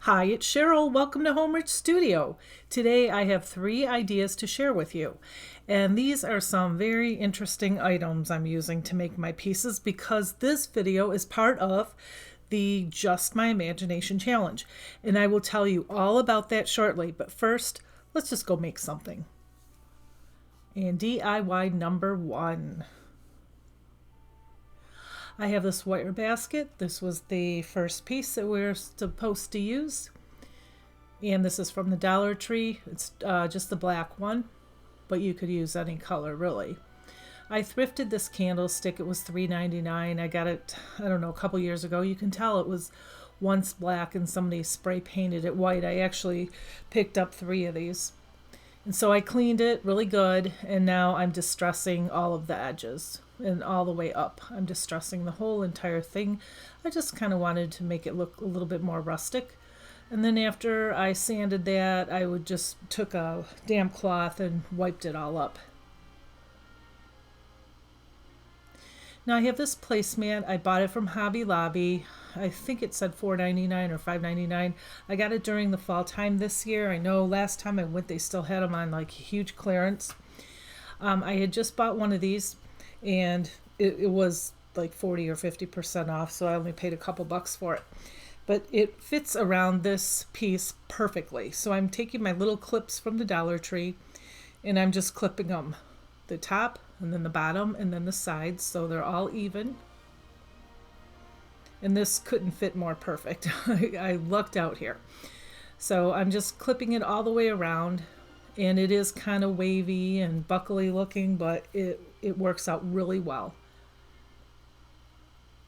Hi, it's Cheryl. Welcome to Homeridge Studio. Today I have 3 ideas to share with you. And these are some very interesting items I'm using to make my pieces because this video is part of the Just My Imagination Challenge. And I will tell you all about that shortly. But first, let's just go make something. And DIY number 1. I have this wire basket. This was the first piece that we're supposed to use. And this is from the Dollar Tree. It's just the black one, but you could use any color really. I thrifted this candlestick. It was $3.99. I got it, I don't know, a couple years ago. You can tell it was once black and somebody spray painted it white. I actually picked up 3 of these. And so I cleaned it really good, and now I'm distressing all of the edges and all the way up. I'm distressing the whole entire thing. I just kind of wanted to make it look a little bit more rustic. And then after I sanded that, I would just took a damp cloth and wiped it all up. Now I have this placemat. I bought it from Hobby Lobby. I think it said $4.99 or $5.99. I got it during the fall time this year. I know last time I went they still had them on like huge clearance. I had just bought one of these and it was like 40 or 50% off, so I only paid a couple bucks for it. But it fits around this piece perfectly. So I'm taking my little clips from the Dollar Tree and I'm just clipping them. The top and then the bottom and then the sides so they're all even. And this couldn't fit more perfect. I lucked out here. So I'm just clipping it all the way around, and it is kind of wavy and buckly looking, but it works out really well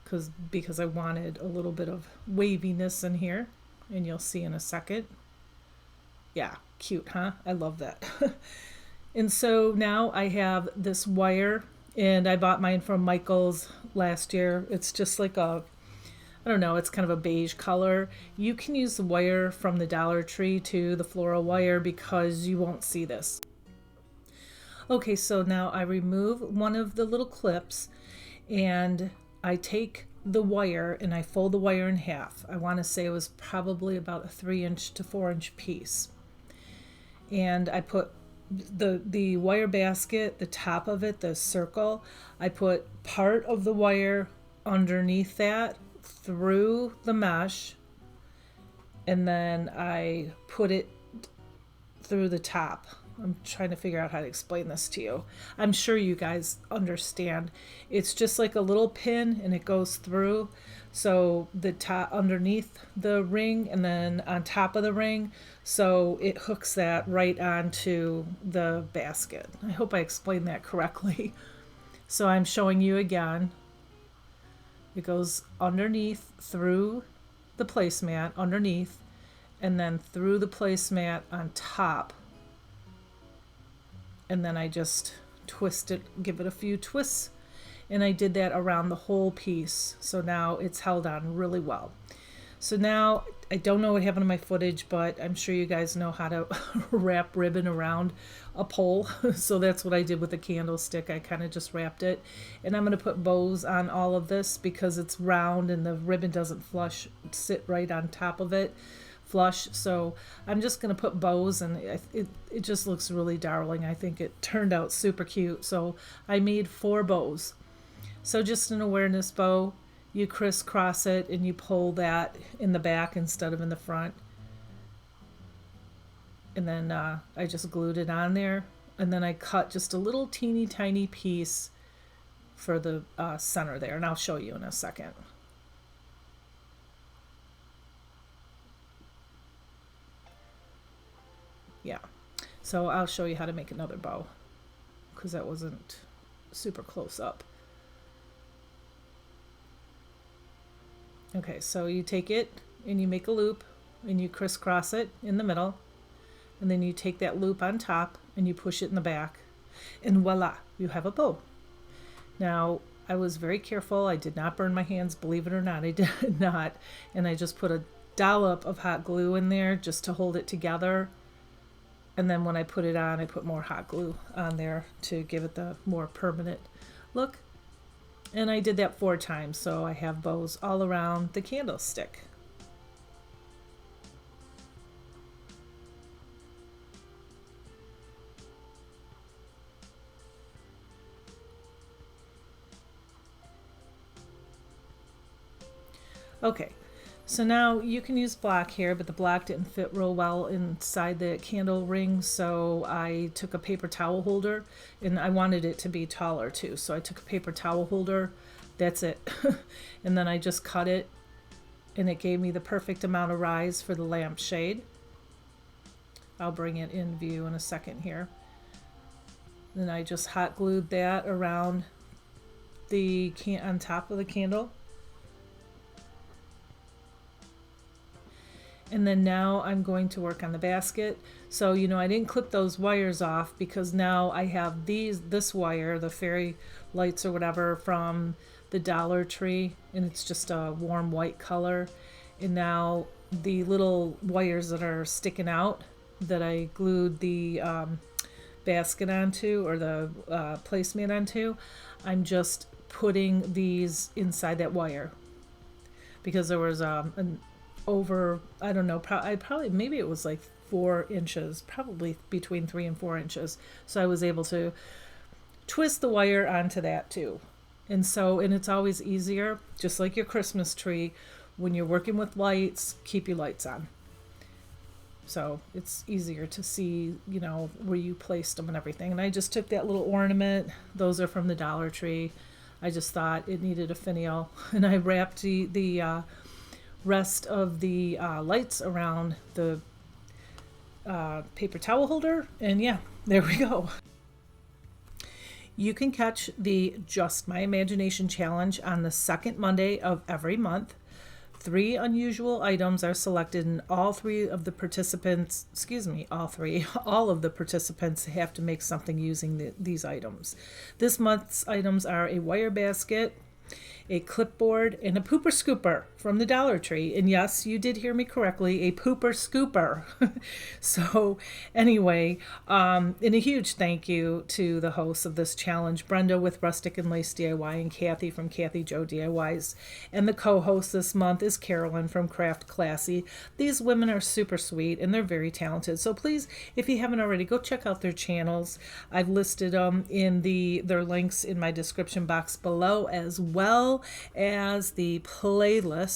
because I wanted a little bit of waviness in here, and you'll see in a second. Yeah, cute, huh? I love that. And so now I have this wire, and I bought mine from Michael's last year. It's just like a, I don't know, it's kind of a beige color. You can use the wire from the Dollar Tree too, the floral wire, because you won't see this. Okay, so now I remove one of the little clips and I take the wire and I fold the wire in half. I want to say it was probably about a 3-inch to 4-inch piece. And I put the wire basket, the top of it, the circle, I put part of the wire underneath that through the mesh, and then I put it through the top. I'm trying to figure out how to explain this to you. I'm sure you guys understand. It's just like a little pin and it goes through. So the top underneath the ring and then on top of the ring. So it hooks that right onto the basket. I hope I explained that correctly. So I'm showing you again. It goes underneath through the placemat, underneath, and then through the placemat on top. And then I just twist it, give it a few twists, and I did that around the whole piece. So now it's held on really well. So now I don't know what happened to my footage, but I'm sure you guys know how to wrap ribbon around a pole. So that's what I did with the candlestick. I kind of just wrapped it, and I'm going to put bows on all of this because it's round and the ribbon doesn't sit right on top of it flush. So I'm just going to put bows, and it just looks really darling. I think it turned out super cute. So I made 4 bows. So just an awareness bow, you crisscross it and you pull that in the back instead of in the front. And then I just glued it on there, and then I cut just a little teeny tiny piece for the center there, and I'll show you in a second. Yeah, so I'll show you how to make another bow because that wasn't super close up. Okay, so you take it and you make a loop and you crisscross it in the middle, and then you take that loop on top and you push it in the back, and voila, you have a bow. Now, I was very careful. I did not burn my hands, believe it or not. I did not. And I just put a dollop of hot glue in there just to hold it together. And then when I put it on, I put more hot glue on there to give it the more permanent look. And I did that 4 times, so I have bows all around the candlestick. Okay, so now you can use black here, but the black didn't fit real well inside the candle ring, so I took a paper towel holder, and I wanted it to be taller too, so I took a paper towel holder, that's it. And then I just cut it, and it gave me the perfect amount of rise for the lamp shade. I'll bring it in view in a second here. Then I just hot glued that around the on top of the candle. And then now I'm going to work on the basket. So, you know, I didn't clip those wires off because now I have this wire, the fairy lights or whatever, from the Dollar Tree, and it's just a warm white color. And now the little wires that are sticking out that I glued the basket onto, or the placemat onto, I'm just putting these inside that wire because there was an over, I don't know, probably maybe it was like 4 inches, probably between 3 and 4 inches. So I was able to twist the wire onto that too. And it's always easier, just like your Christmas tree, when you're working with lights, keep your lights on. So it's easier to see, you know, where you placed them and everything. And I just took that little ornament. Those are from the Dollar Tree. I just thought it needed a finial. And I wrapped the rest of the lights around the paper towel holder. And yeah, there we go. You can catch the Just My Imagination Challenge on the second Monday of every month. 3 unusual items are selected, and all of the participants have to make something using these items. This month's items are a wire basket, a clipboard, and a pooper scooper from the Dollar Tree. And yes, you did hear me correctly, a pooper scooper. So anyway, and a huge thank you to the hosts of this challenge, Brenda with Rustic and Lace DIY, and Kathy from Kathy Joe DIYs. And the co-host this month is Carolyn from Craft Classy. These women are super sweet and they're very talented. So please, if you haven't already, go check out their channels. I've listed them in their links in my description box below, as well as the playlist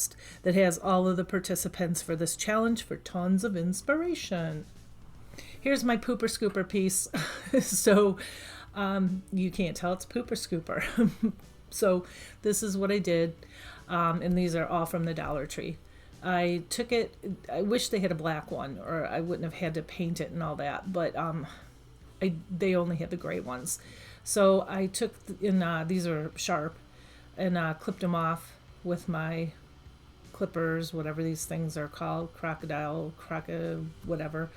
that has all of the participants for this challenge for tons of inspiration. Here's my pooper scooper piece. So you can't tell it's pooper scooper. So this is what I did, and these are all from the Dollar Tree. I took it, I wish they had a black one, or I wouldn't have had to paint it and all that, but they only had the gray ones. So I took, these are sharp, and clipped them off with my clippers, whatever these things are called, whatever.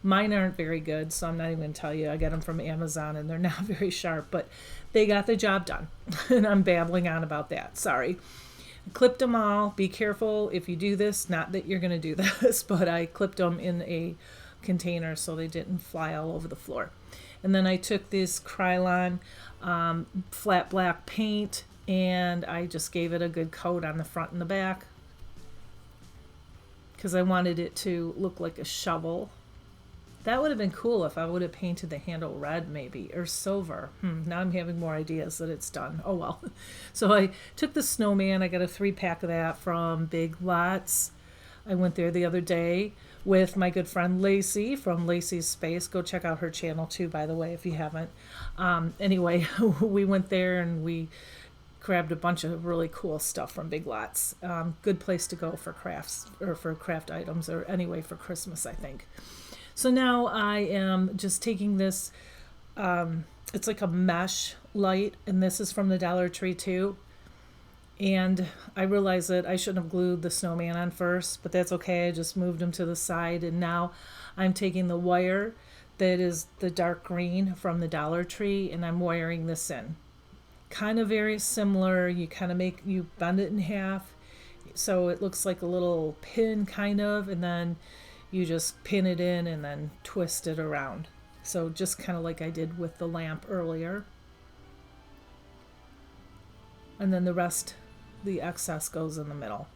Mine aren't very good, so I'm not even going to tell you. I got them from Amazon, and they're not very sharp, but they got the job done. And I'm babbling on about that. Sorry. I clipped them all. Be careful if you do this. Not that you're going to do this, but I clipped them in a container so they didn't fly all over the floor. And then I took this Krylon flat black paint, and I just gave it a good coat on the front and the back because I wanted it to look like a shovel. That would have been cool if I would have painted the handle red, maybe, or silver. Now I'm having more ideas that it's done. Oh well. So I took the snowman. I got a 3-pack of that from Big Lots. I went there the other day with my good friend Lacey from Lacey's Space. Go check out her channel too, by the way, if you haven't. Anyway, we went there and we grabbed a bunch of really cool stuff from Big Lots. Good place to go for crafts, or for craft items, or anyway for Christmas, I think. So now I am just taking this, it's like a mesh light, and this is from the Dollar Tree too. And I realized that I shouldn't have glued the snowman on first, but that's okay. I just moved him to the side, and now I'm taking the wire that is the dark green from the Dollar Tree, and I'm wiring this in. Kind of very similar. You bend it in half so it looks like a little pin kind of, and then you just pin it in and then twist it around. So just kind of like I did with the lamp earlier. And then the rest, the excess, goes in the middle.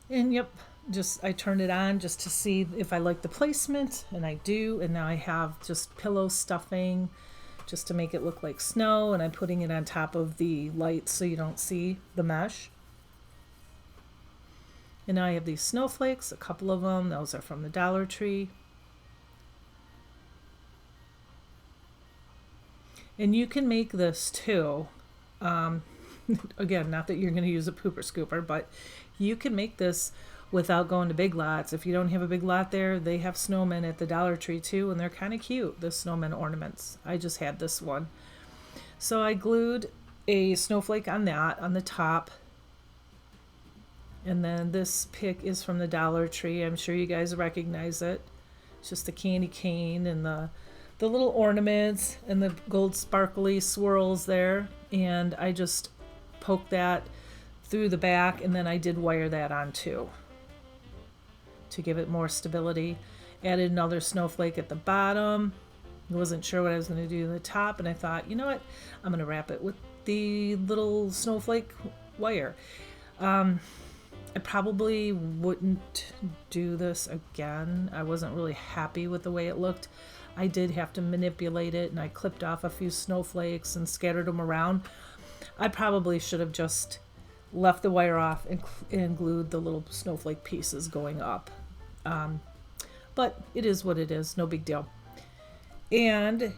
And yep, I turned it on just to see if I like the placement, and I do. And now I have just pillow stuffing just to make it look like snow, and I'm putting it on top of the lights so you don't see the mesh. And now I have these snowflakes, a couple of them. Those are from the Dollar Tree. And you can make this too. Again, not that you're going to use a pooper scooper, but you can make this without going to Big Lots. If you don't have a Big Lot there, they have snowmen at the Dollar Tree too, and they're kind of cute, the snowman ornaments. I just had this one. So I glued a snowflake on that, on the top. And then this pick is from the Dollar Tree. I'm sure you guys recognize it. It's just the candy cane and the little ornaments and the gold sparkly swirls there. And I just poked that through the back, and then I did wire that on too to give it more stability. Added another snowflake at the bottom. I wasn't sure what I was going to do at the top, and I thought, you know what, I'm going to wrap it with the little snowflake wire. I probably wouldn't do this again. I wasn't really happy with the way it looked. I did have to manipulate it, and I clipped off a few snowflakes and scattered them around. I probably should have just left the wire off and glued the little snowflake pieces going up. But it is what it is, no big deal. And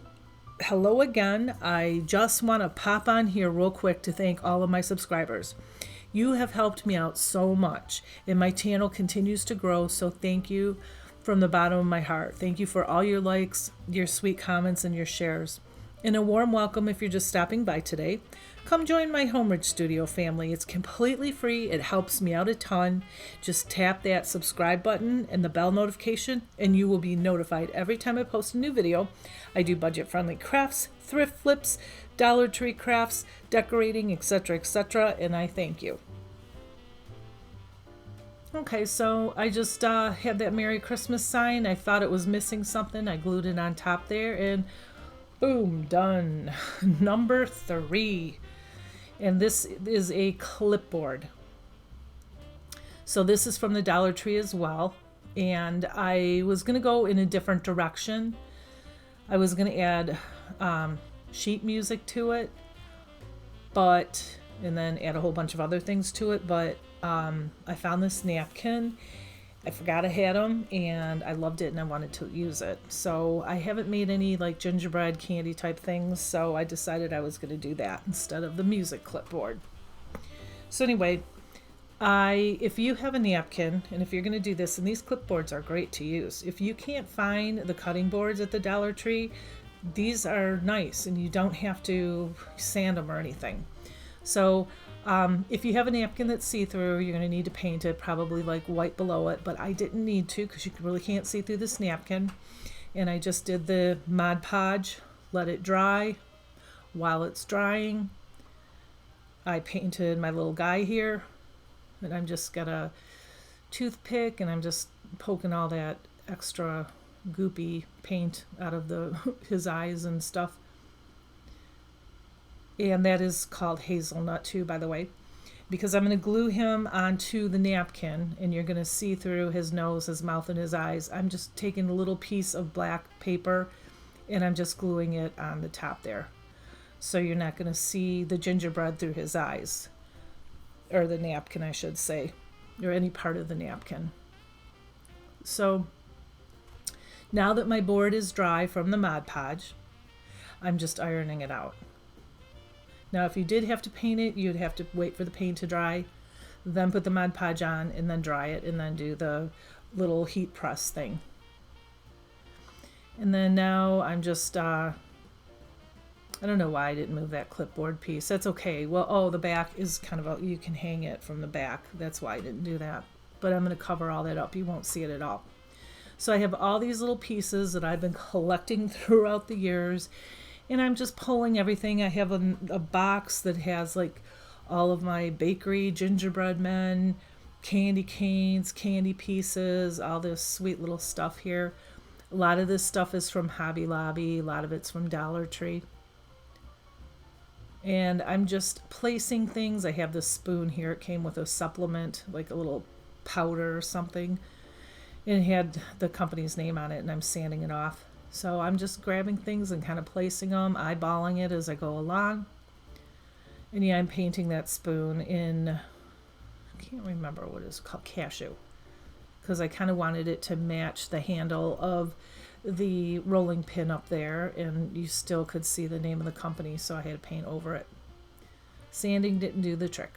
hello again. I just want to pop on here real quick to thank all of my subscribers. You have helped me out so much, and my channel continues to grow, so thank you from the bottom of my heart. Thank you for all your likes, your sweet comments, and your shares. And a warm welcome if you're just stopping by today. Come join my Homeridge Studio family. It's completely free. It helps me out a ton. Just tap that subscribe button and the bell notification, and you will be notified every time I post a new video. I do budget-friendly crafts, thrift flips, Dollar Tree crafts, decorating, etc., etc., and I thank you. Okay, so I just had that Merry Christmas sign. I thought it was missing something. I glued it on top there, and boom, done. Number 3. And this is a clipboard. So this is from the Dollar Tree as well. And I was going to go in a different direction. I was going to add sheet music to it, and then add a whole bunch of other things to it. But I found this napkin. I forgot I had them, and I loved it, and I wanted to use it. So I haven't made any like gingerbread candy type things, so I decided I was going to do that instead of the music clipboard. So anyway, if you have a napkin, and if you're going to do this, and these clipboards are great to use. If you can't find the cutting boards at the Dollar Tree, these are nice, and you don't have to sand them or anything. So if you have a napkin that's see-through, you're going to need to paint it, probably like white below it, but I didn't need to because you really can't see through this napkin. And I just did the Mod Podge, let it dry. While it's drying, I painted my little guy here, and I'm just got a toothpick, and I'm just poking all that extra goopy paint out of his eyes and stuff. And that is called hazelnut too, by the way, because I'm going to glue him onto the napkin, and you're going to see through his nose, his mouth, and his eyes. I'm just taking a little piece of black paper, and I'm just gluing it on the top there. So you're not going to see the gingerbread through his eyes, or the napkin, I should say, or any part of the napkin. So now that my board is dry from the Mod Podge, I'm just ironing it out. Now, if you did have to paint it, you'd have to wait for the paint to dry, then put the Mod Podge on, and then dry it, and then do the little heat press thing. And then now I'm just, I don't know why I didn't move that clipboard piece. That's okay. Well, the back is kind of, you can hang it from the back. That's why I didn't do that. But I'm going to cover all that up. You won't see it at all. So I have all these little pieces that I've been collecting throughout the years, and I'm just pulling everything. I have a box that has like all of my bakery gingerbread men, candy canes, candy pieces, all this sweet little stuff here. A lot of this stuff is from Hobby Lobby. A lot of it's from Dollar Tree. And I'm just placing things. I have this spoon here. It came with a supplement, like a little powder or something. And it had the company's name on it, and I'm sanding it off. So I'm just grabbing things and kind of placing them, eyeballing it as I go along. And yeah, I'm painting that spoon in, I can't remember what it's called, cashew. Because I kind of wanted it to match the handle of the rolling pin up there, and you still could see the name of the company, so I had to paint over it. Sanding didn't do the trick.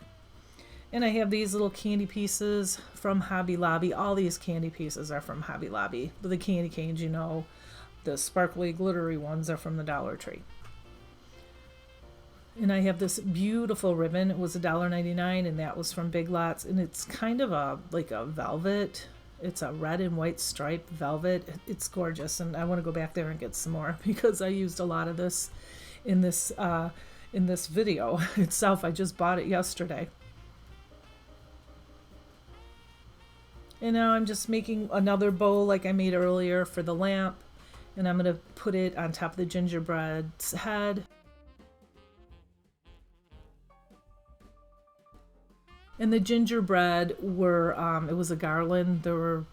And I have these little candy pieces from Hobby Lobby. All these candy pieces are from Hobby Lobby. But the candy canes, you know, the sparkly, glittery ones are from the Dollar Tree. And I have this beautiful ribbon. It was $1.99, and that was from Big Lots. And it's kind of like a velvet. It's a red and white striped velvet. It's gorgeous, and I want to go back there and get some more because I used a lot of this in this video itself. I just bought it yesterday. And now I'm just making another bowl like I made earlier for the lamp, and I'm going to put it on top of the gingerbread's head. And the gingerbread were, it was a garland. There were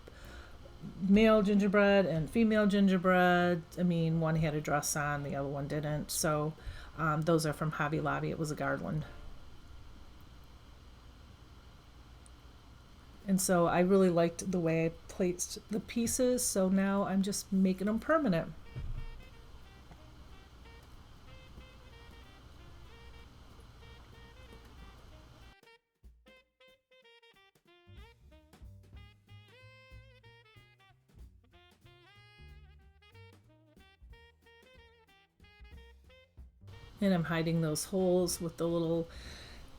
male gingerbread and female gingerbread. I mean, one had a dress on, the other one didn't. So those are from Hobby Lobby. It was a garland. And so I really liked the way I placed the pieces. So now I'm just making them permanent. And I'm hiding those holes with the little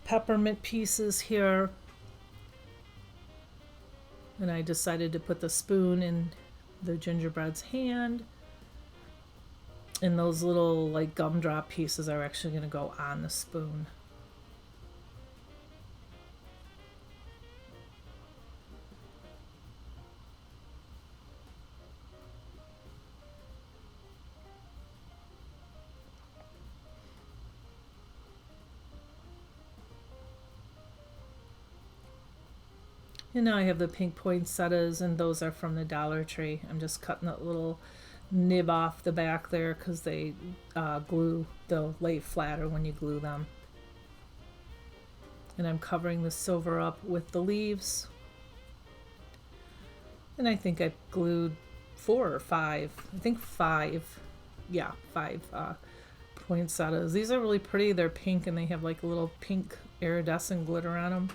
peppermint pieces here. And I decided to put the spoon in the gingerbread's hand. And those little like gumdrop pieces are actually going to go on the spoon. And now I have the pink poinsettias, and those are from the Dollar Tree. I'm just cutting that little nib off the back there because they they'll lay flatter when you glue them. And I'm covering the silver up with the leaves. And I think I glued 4 or 5. I think 5. Yeah, 5 poinsettias. These are really pretty. They're pink, and they have like a little pink iridescent glitter on them.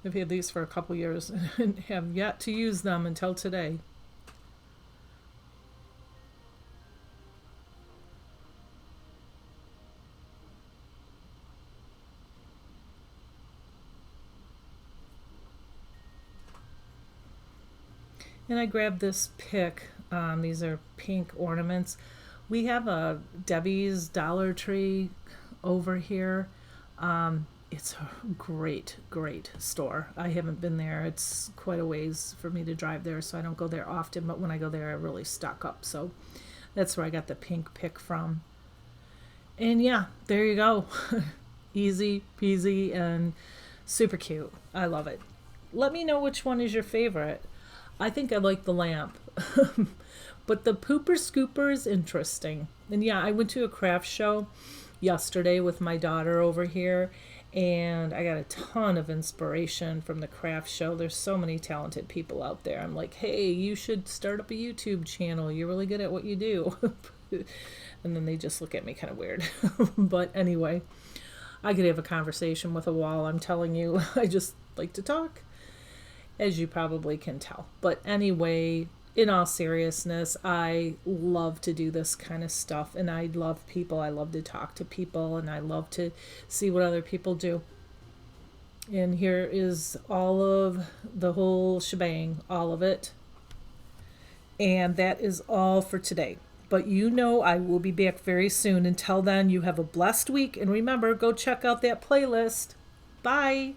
I've had these for a couple years and have yet to use them until today. And I grabbed this pick. These are pink ornaments. We have a Debbie's Dollar Tree over here. It's a great, great store. I haven't been there. It's quite a ways for me to drive there, so I don't go there often. But when I go there, I really stock up. So that's where I got the pink pick from. And yeah, there you go. Easy peasy and super cute. I love it. Let me know which one is your favorite. I think I like the lamp. But the pooper scooper is interesting. And yeah, I went to a craft show yesterday with my daughter over here, and I got a ton of inspiration from the craft show. There's so many talented people out there. I'm like, hey, you should start up a YouTube channel. You're really good at what you do. And then they just look at me kind of weird. But anyway, I could have a conversation with a wall. I'm telling you, I just like to talk, as you probably can tell. But anyway, in all seriousness, I love to do this kind of stuff, and I love people. I love to talk to people, and I love to see what other people do. And here is all of the whole shebang, all of it. And that is all for today. But you know I will be back very soon. Until then, you have a blessed week, and remember, go check out that playlist. Bye.